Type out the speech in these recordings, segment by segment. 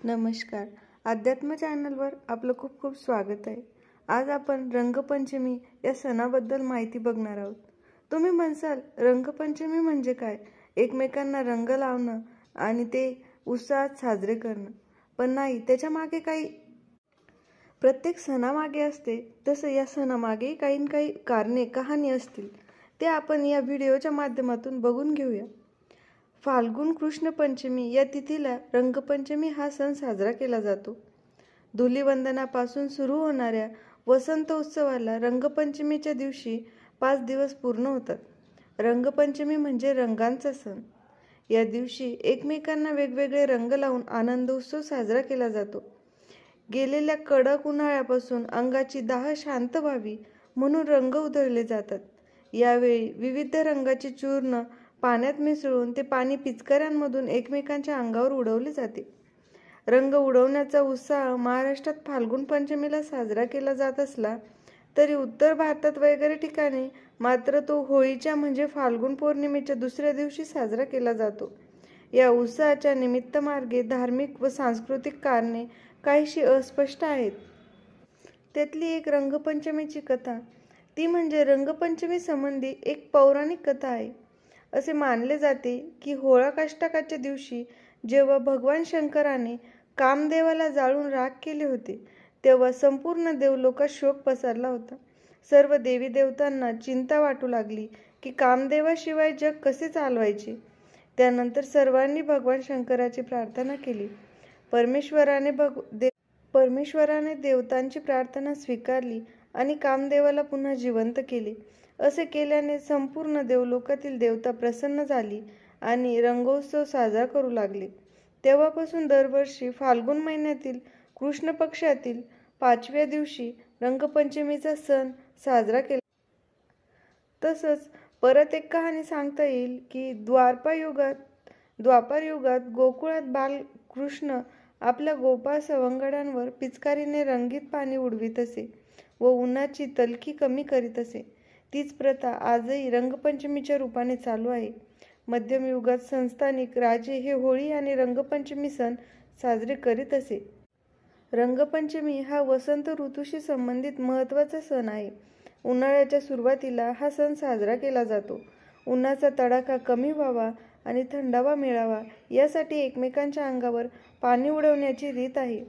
नमस्कार. अध्यात्म चॅनलवर आपलं खूप खूप स्वागत आहे. आज आपण रंगपंचमी या सणाबद्दल माहिती बघणार आहोत. तुम्ही म्हणसाल रंगपंचमी म्हणजे काय? एकमेकांना रंग लावणं आणि ते उत्साहात साजरे करणं. पण नाही, त्याच्या मागे काही प्रत्येक सणामागे असते. तसं या सणामागे काही कारणे कहाणी असतील. ते आपण या व्हिडिओच्या माध्यमातून बघून घेऊया. फाल्गुन कृष्ण पंचमी या तिथीला रंगपंचमी हा सण साजरा केला जातो. धुलीवंदनापासून सुरू होणाऱ्या वसंत उत्सवाला रंगपंचमीच्या दिवशी 5 दिवस पूर्ण होतात. रंगपंचमी म्हणजे रंगांचा सण. या दिवशी एकमेकांना वेगवेगळे रंग लावून आनंद उत्सव साजरा केला जातो. गेलेल्या कडक उन्हाळ्यापासून अंगाची दाह शांत व्हावी म्हणून रंग उधळले जातात. यावेळी विविध रंगाचे चूर्ण पाण्यात मिसळून ते पाणी पिचकाऱ्यांमधून एकमेकांच्या अंगावर उडवले जाते. रंग उडवण्याचा उत्साह महाराष्ट्रात फाल्गुन पंचमीला साजरा केला जात असला तरी उत्तर भारतात वगैरे ठिकाणी मात्र तो होळीच्या म्हणजे फाल्गुन पौर्णिमेच्या दुसऱ्या दिवशी साजरा केला जातो. या उत्सवाच्या निमित्तमार्गे धार्मिक व सांस्कृतिक कारणे काहीशी अस्पष्ट आहेत. त्यातली एक रंगपंचमीची कथा. ती म्हणजे रंगपंचमी संबंधी एक पौराणिक कथा आहे. असे मानले जाते की होळाकाष्टकाच्या दिवशी जेव्हा भगवान शंकराने कामदेवाला जाळून राख केले होते तेव्हा संपूर्ण देवलोकात शोक पसरला होता. सर्व देवी देवतांना चिंता वाटू लागली की कामदेवाशिवाय जग कसे चालवायचे. त्यानंतर सर्वांनी भगवान शंकराची प्रार्थना केली. परमेश्वराने देवतांची प्रार्थना स्वीकारली आणि कामदेवाला पुन्हा जिवंत केले. असे केल्याने संपूर्ण देवलोकातील देवता प्रसन्न झाली आणि रंगोत्सव साजरा करू लागले. तेव्हापासून दरवर्षी फाल्गुन महिन्यातील कृष्ण पक्षातील 5व्या दिवशी रंगपंचमीचा सण साजरा केला. तसंच परत एक कहाणी सांगता येईल की द्वापार युगात गोकुळात बालकृष्ण आपल्या गोपाळ सवंगड्यांवर पिचकारीने रंगीत पाणी उडवीत असे व उन्हाची तलखी कमी करीत असे. तीच प्रथा आजही रंगपंचमीच्या रूपाने चालू आहे. मध्यम युगात संस्थानिक राजे हे होळी आणि रंगपंचमी सण साजरे करीत असे. रंगपंचमी हा वसंत ऋतूशी संबंधित महत्त्वाचा सण आहे. उन्हाळ्याच्या सुरुवातीला हा सण साजरा केला जातो. उन्हाचा तडाखा कमी व्हावा आणि थंडावा मिळावा यासाठी एकमेकांच्या अंगावर पाणी उडवण्याची रीत आहे.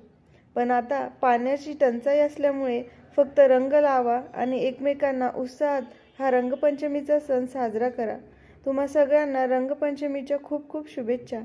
पण आता पाण्याची टंचाई असल्यामुळे फक्त रंग लावा आणि एकमेकांना उत्साहात हा रंगपंचमीचा सण साजरा करा. तुम्हा सगळ्यांना रंगपंचमीच्या खूप खूप शुभेच्छा.